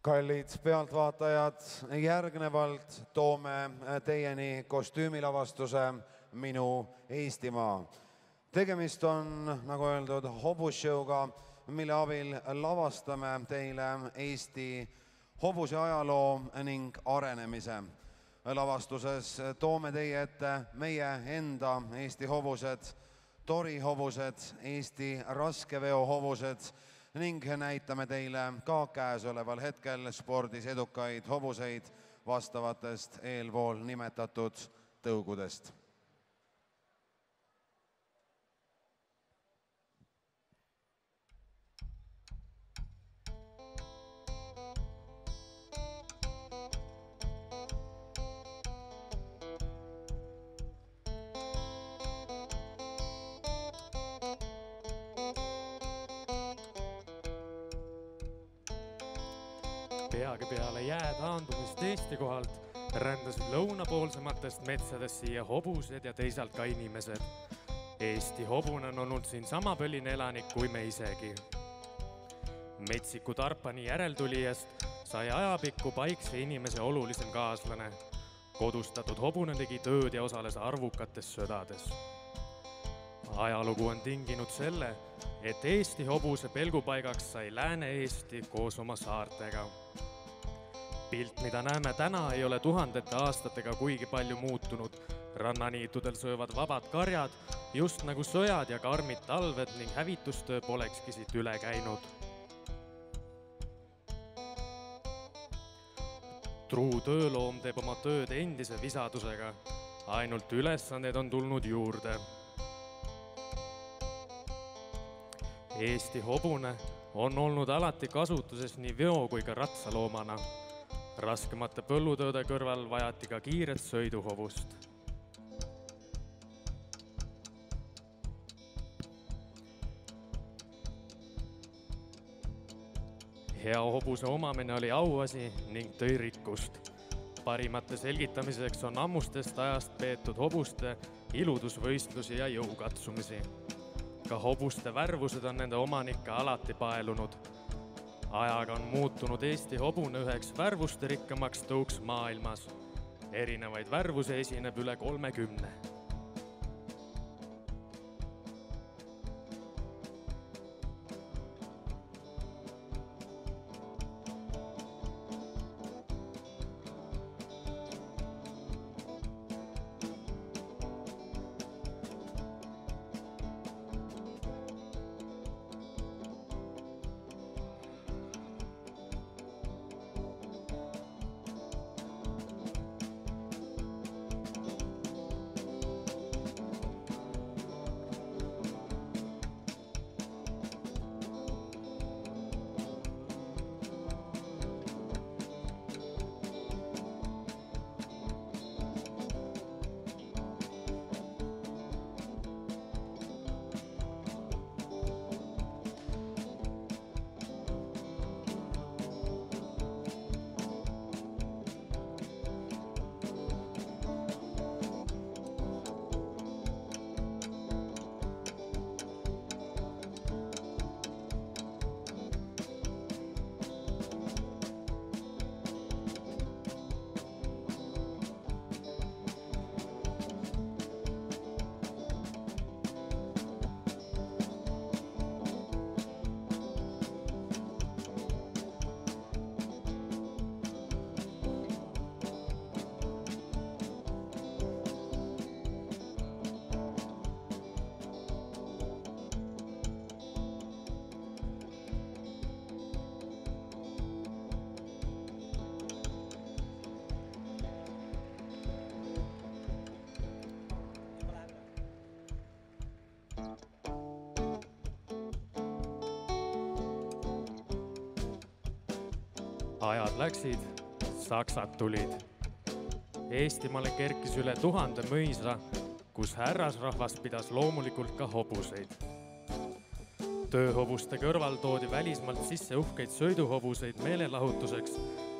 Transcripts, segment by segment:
Kallid pealtvaatajad, järgnevalt toome teieni kostüümilavastuse Minu Eestimaa. Tegemist on, nagu öeldud, hobusshow'ga, mille abil lavastame teile Eesti hobuse ajaloo ning arenemise. Lavastuses toome teie ette meie enda Eesti hobused, torihobused, Eesti raskeveohobused ning näitame teile ka käesoleval hetkel spordis edukaid hobuseid vastavatest eelpool nimetatud tõugudest. Peagi peale jää taandumist Eesti kohalt rändasid lõunapoolsematest metsadest siia hobused ja teisalt ka inimesed. Eesti hobune on olnud siin sama põline elanik kui me isegi. Metsiku Tarpani järeltulijast sai ajapikku paikse inimese olulisem kaaslane. Kodustatud hobune tegi tööd ja osales arvukates sõdades. Ajalugu on tinginud selle, et Eesti hobuse pelgupaigaks sai Lääne-Eesti koos oma saartega. Pilt, mida näeme täna, ei ole tuhandete aastatega kuigi palju muutunud. Rannaniitudel söövad vabad karjad, just nagu sõjad ja karmid talved ning hävitustöö polekski siit üle käinud. Truu tööloom teeb oma tööd endise visadusega, ainult ülesanded on tulnud juurde. Eesti hobune on olnud alati kasutuses nii veo kui ka ratsaloomana. Raskemate põllutööde kõrval vajati ka kiiret sõiduhobust. Hea hobuse omamine oli auasi ning tõi rikkust. Parimate selgitamiseks on ammustest ajast peetud hobuste iludusvõistlusi ja jõukatsumisi. Ka hobuste värvused on nende omanikke alati paelunud. Ajaga on muutunud Eesti hobune üheks värvusterikkamaks tõuks maailmas. Erinevaid värvuse esineb üle 30. Ajad läksid, saksad tulid. Eestimaale kerkis üle 1000 mõisa, kus härrasrahvas pidas loomulikult ka hobuseid. Tööhobuste kõrval toodi välismaalt sisse uhkeid sõiduhobuseid meelelahutuseks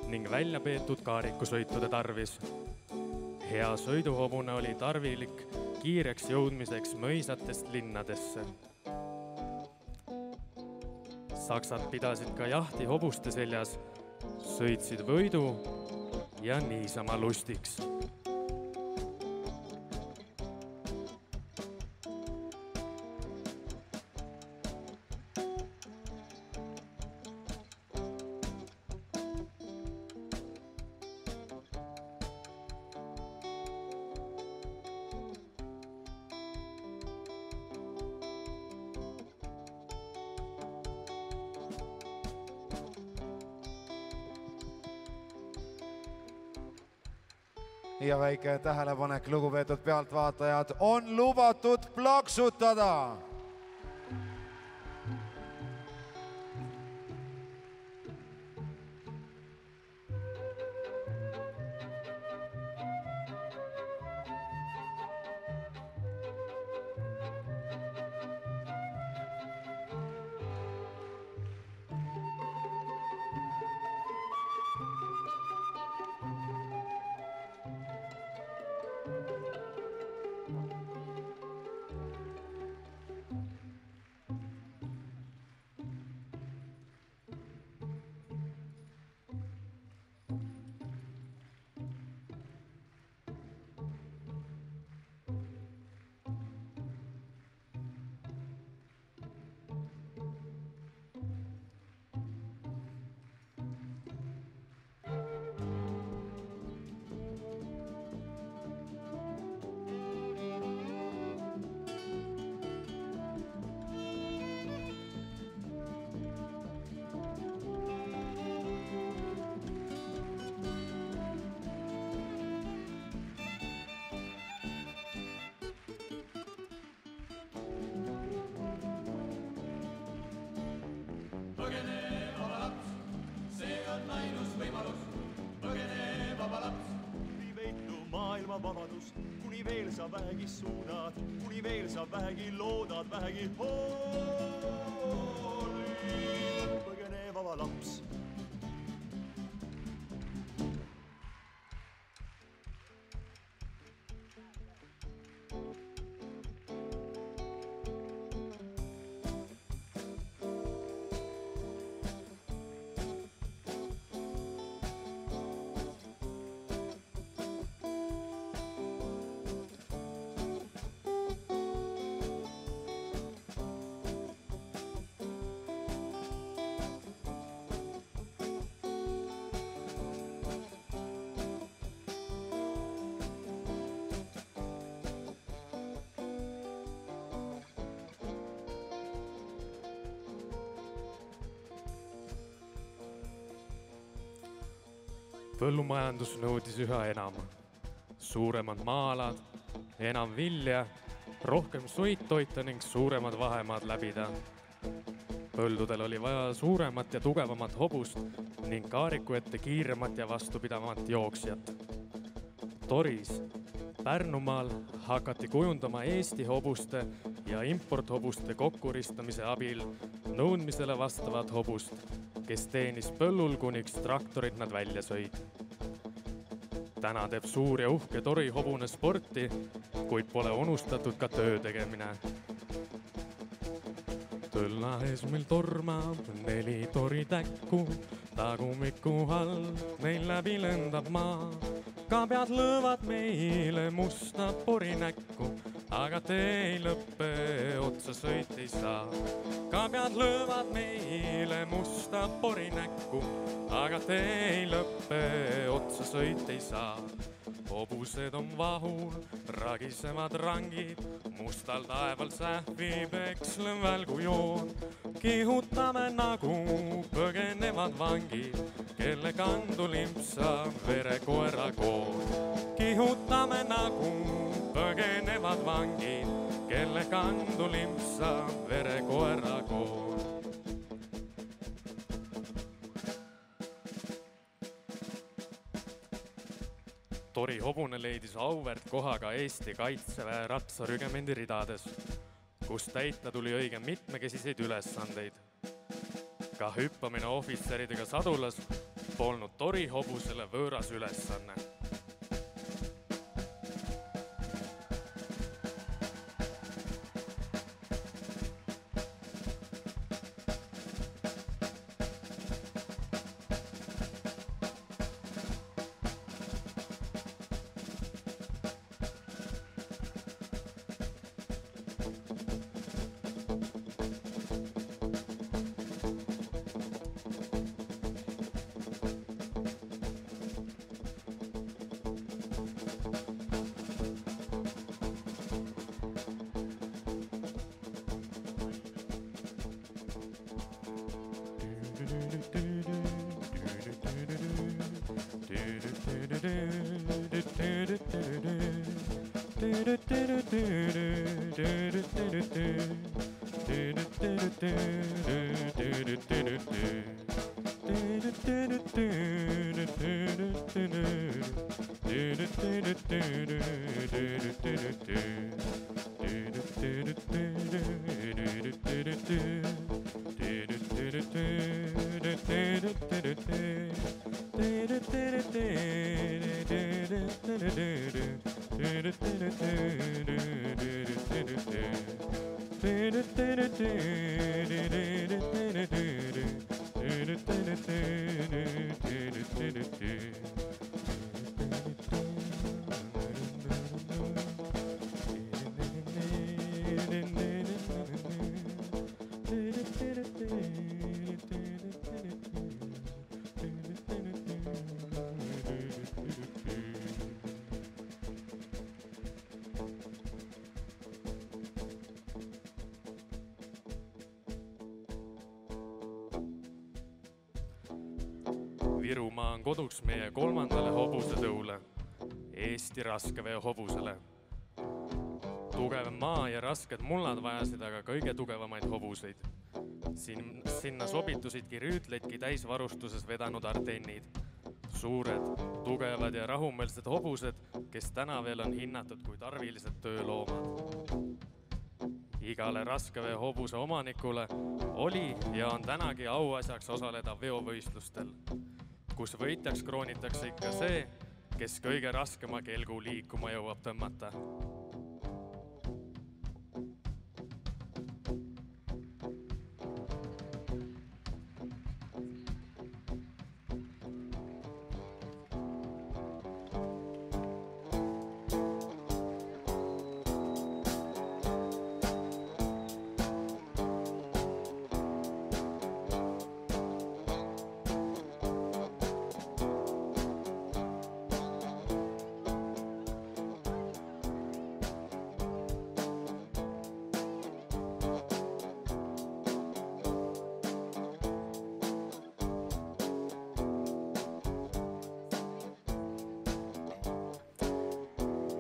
ning välja peetud kaarikusõitude tarvis. Hea sõiduhobune oli tarvilik kiireks jõudmiseks mõisatest linnadesse. Saksad pidasid ka jahti hobuste seljas sõitsid võidu ja niisama lustiks. Ja väike tähelepanek, lugupeetud pealtvaatajad, on lubatud plaksutada. Vabadus, kuni veel sa vähegi suudad, kuni veel sa vähegi loodad, vähegi hooli. Põgene vaba laps. Põllumajandus nõudis üha enam. Suuremad maalad, enam vilja, rohkem suittoita ning suuremad vahemaad läbida. Põldudel oli vaja suuremat ja tugevamat hobust ning kaariku ette kiiremat ja vastupidavamat jooksjat. Toris, Pärnumaal hakati kujundama Eesti hobuste ja importhobuste kokkuristamise abil nõudmisele vastavat hobust, kes teenis põllul, kuniks traktorid nad välja sõid. Täna teeb suur ja uhke Tori hobune sporti, kuid pole unustatud ka töö tegemine. Tõlla ees meil tormab 4 Tori täkku, tagumiku all meil läbi lendab maa. Kabjad lõõvad meile musta pori näkku, aga tee ei lõppe, otsa sõit ei saa. Kabjad lõõvad meile musta pori näkku, aga tee ei lõppe, otsa sõit ei saa. Hobused on vahul, ragisevad rangid, mustal taeval sähvib ekslev välgujoon. Kihutame nagu põgenevad vangid, kelle kandu limpsab verekoera koon. Kihutame nagu põgenevad vangid, kelle kandu limpsab verekoera koon. Tori hobune leidis auväärt koha ka Eesti Kaitseväe ratsarügemendi ridades, kus täita tuli õige mitmekesiseid ülesandeid. Ka hüppamine ohvitseridega sadulas polnud Tori hobusele võõras ülesanne. Virumaa on koduks meie 3. hobusetõule, Eesti raskeveo hobusele. Tugev maa ja rasked mullad vajasid aga kõige tugevamaid hobuseid. Sinna sobitusidki rüütleidki täisvarustuses vedanud Ardennid. Suured, tugevad ja rahumeelsed hobused, kes täna veel on hinnatud kui tarvilised tööloomad. Igale raskeveo hobuse omanikule oli ja on tänagi auasjaks osaleda veovõistlustel, kus võitjaks kroonitakse ikka see, kes kõige raskema kelgu liikuma jõuab tõmmata.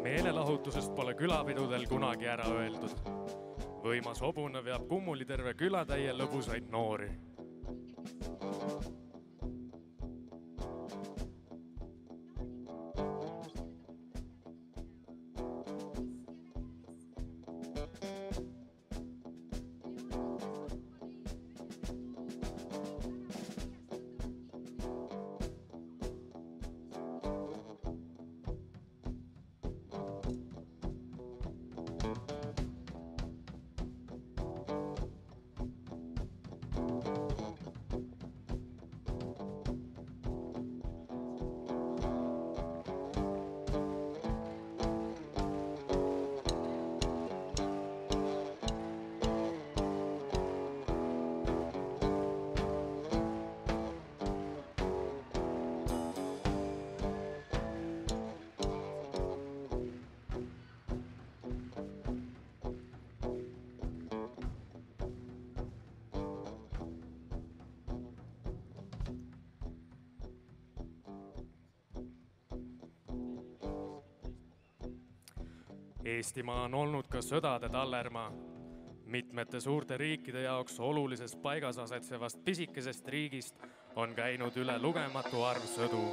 Meelelahutusest pole külapidudel kunagi ära öeldud. Võimas hobune veab kummuli terve külatäie lõbusaid noori. Eestimaa on olnud ka sõdade tallermaa. Mitmete suurte riikide jaoks olulises paigas asetsevast pisikesest riigist on käinud üle lugematu arv sõdu.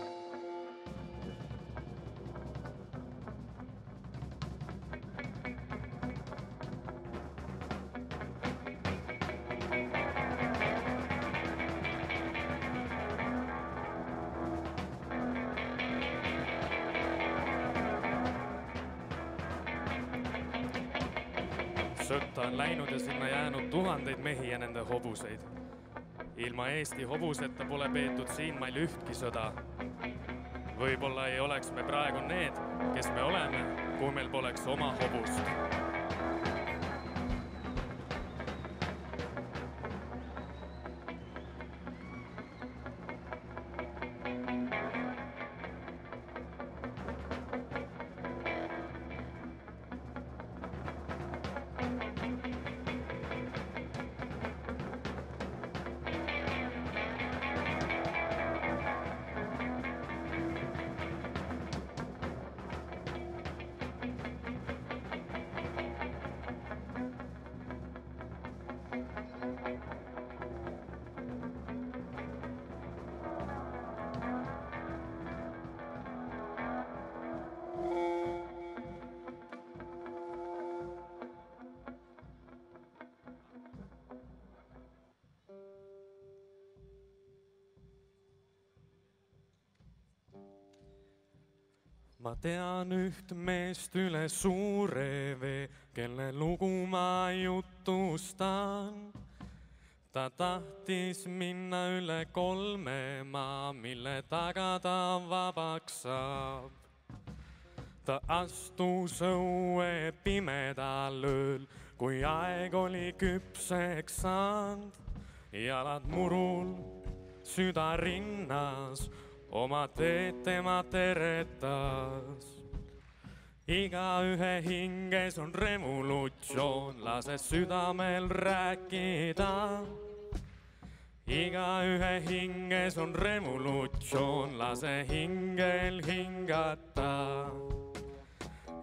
Sõtta on läinud ja sinna jäänud tuhandeid mehi ja nende hobuseid. Ilma Eesti hobuseta pole peetud siinmail ühtki sõda. Võib-olla ei oleks me praegu need, kes me oleme, kui meil poleks oma hobust. Ma tean üht meest üle suure vee, kelle lugu ma jutustan. Ta tahtis minna üle 3 maa, mille taga ta vabaks saab. Ta astus õue pimedal ööl, kui aeg oli küpseks saanud. Jalad murul, süda rinnas, oma teed tema teretas. Igaühe hinges on revolutsioon, lase südamel rääkida. Igaühe hinges on revolutsioon, lase hingel hingata.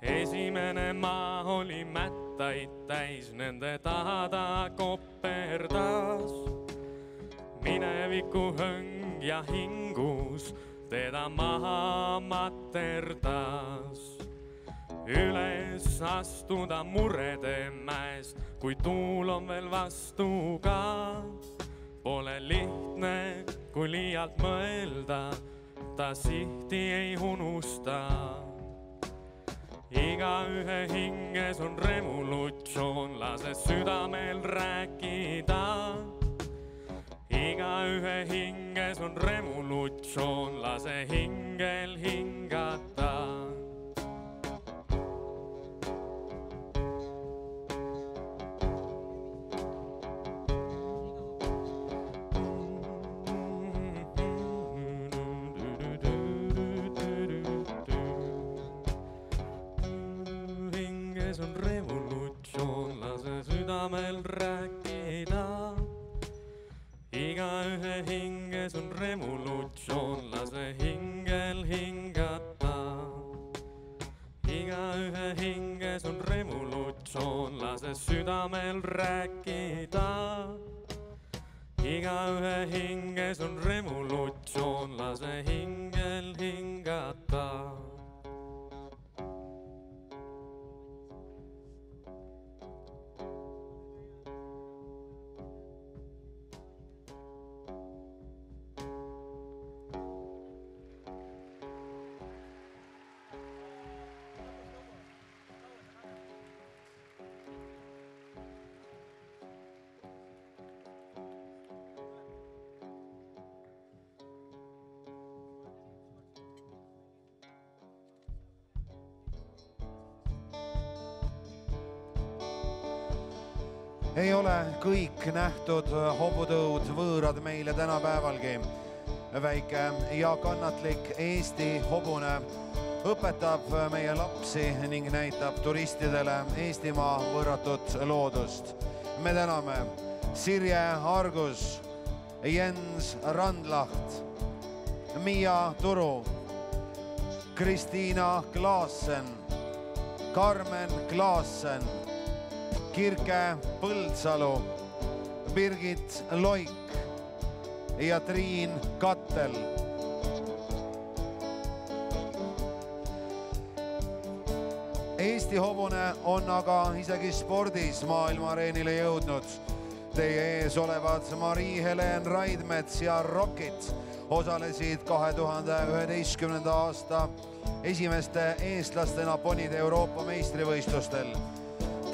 Esimene maa oli mättaid täis, nende taha ta koperdas. Mineviku hõng ja hingus teda maha materdas. Üles astuda murede mäest, kui tuul on veel vastu ka. Pole lihtne, kui liialt mõelda, ta sihti ei unusta. Igaühe hinges on revolutsioon, lase südamel rääkida. Igaühe hinges on revolutsioon, lase hingel hingata. Hinges on revolutsioon, lase südamel rääkida. Igaühe hinges on revolutsioon, lase hingel hingata. Igaühe hinges on revolutsioon, lase südamel rääkida. Igaühe hinges on revolutsioon, lase hingel hingata. Ei ole kõik nähtud hobutõud võõrad meile tänapäevalgi. Väike ja kannatlik Eesti hobune õpetab meie lapsi ning näitab turistidele Eestimaa võõratut loodust. Me täname Sirje Argus, Jens Randlaht, Miia Turu, Kristiina Klaassen, Karmen Klaassen, Kirke Põldsalu, Birgit Loik ja Triin Kattel. Eesti hobune on aga isegi spordis maailmaareenile jõudnud. Teie ees olevad Mari-Helen Raidmets ja Rockit osalesid 2011. aasta esimeste eestlastena ponide Euroopa meistrivõistlustel.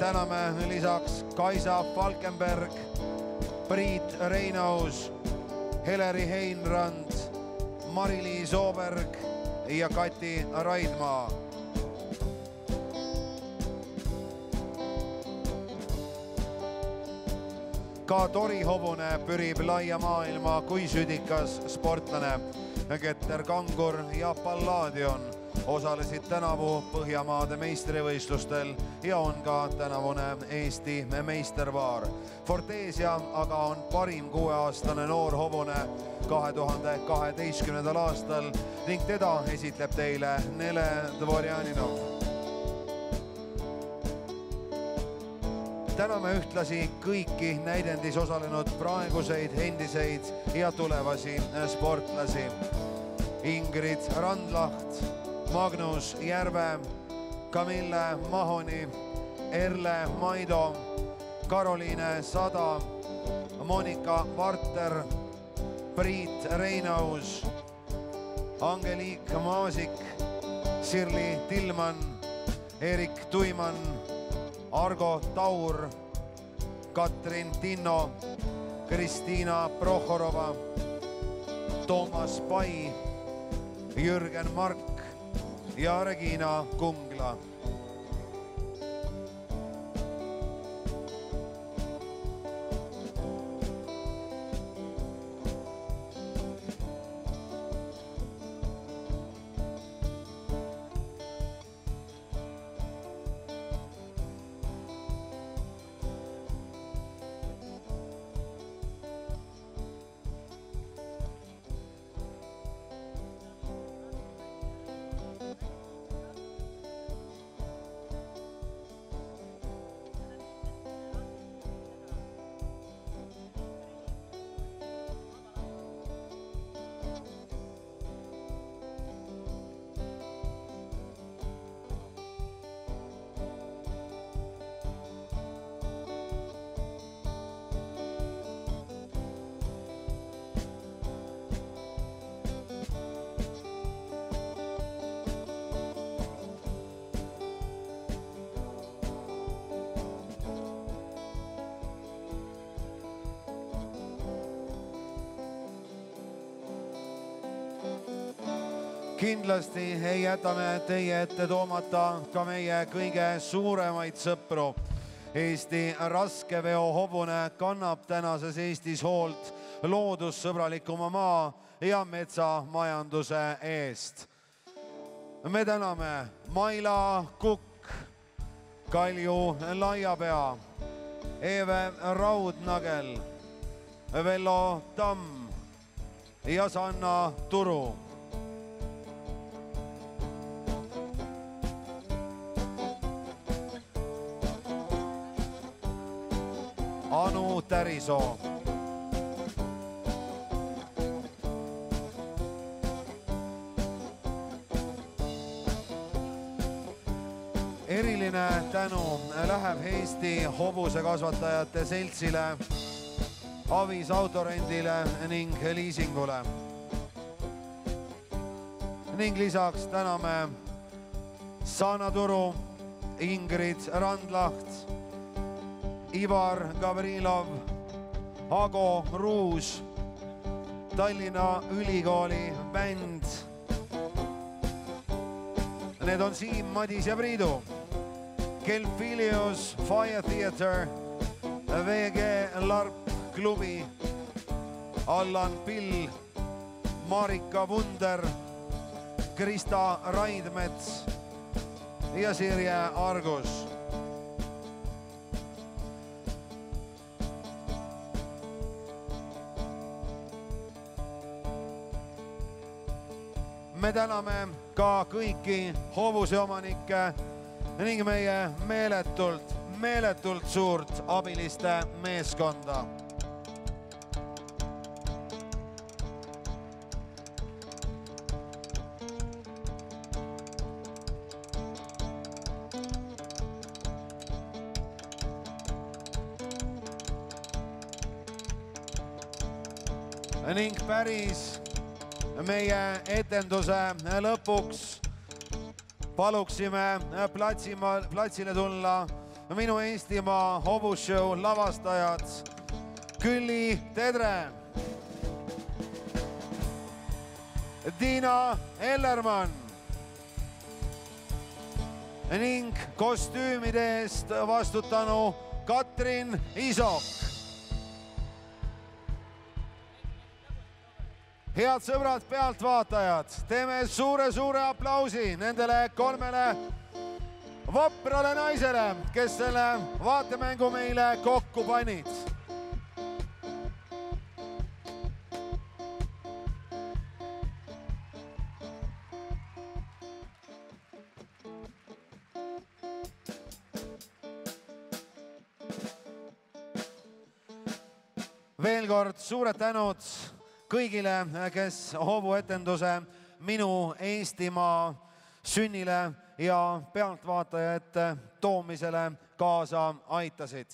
Täname lisaks Kaisa Falkenberg, Priit Reinaus, Heleri Heinrand, Mari-Liis Ooberg ja Kati Raidmaa. Ka Tori hobune pürib laia maailma kui südikas sportlane. Keter Kangur ja Palladion osalesid tänavu Põhjamaade meistrivõistlustel ja on ka tänavune Eesti meistervaar. Fortesia aga on parim 6-aastane noor hobune 2012. aastal ning teda esitleb teile Nele Dvorjaninov. Täname ühtlasi kõiki näidendis osalenud praeguseid, endiseid ja tulevasi sportlasi. Ingrid Randlaht, Magnus Järve, Camille Mahoni, Erle Maido, Karoliine Sada, Monika Varter, Priit Reinaus, Angeliik Maasik, Sirli Tillmann, Erik Tuimann, Argo Taur, Katrin Tinno, Kristiina Prohorova, Toomas Pai, Jürgen Mark ja Regina Kungla. Kindlasti ei jäta me teie ette toomata ka meie kõige suuremaid sõpru. Eesti raskeveo hobune kannab tänases Eestis hoolt loodussõbralikuma maa ja metsamajanduse eest. Me täname Maila Kukk, Kalju Laiapea, Eeve Raudnagel, Vello Tamm ja Sanna Turu. Anu Tärisoo. Eriline tänu läheb Eesti hobusekasvatajate seltsile, Avis autorendile ning liisingule. Ning lisaks täname Sanna Turu, Ingrid Randlaht, Ivar Gavrilov, Ago Ruus, Tallinna Ülikooli bänd. Need on Siim, Madis ja Priidu, Kelfilius Fire Theater, VG Larp klubi, Allan Pill, Marika Vunder, Krista Raidmets ja Sirje Argus. Me täname ka kõiki hobuseomanikke ning meie meeletult suurt abiliste meeskonda. Ning päris meie etenduse lõpuks paluksime platsile tulla minu Eestimaa hobusshow lavastajad Külli Tedre, Tiina Ellermann ning kostüümide eest vastutanu Katrin Isok. Head sõbrad pealtvaatajad, teeme suure aplausi nendele kolmele vaprale naisele, kes selle vaatemängu meile kokku panid. Veel kord suured tänud kõigile, kes hobuetenduse Minu Eestimaa sünnile ja pealtvaataja ette toomisele kaasa aitasid.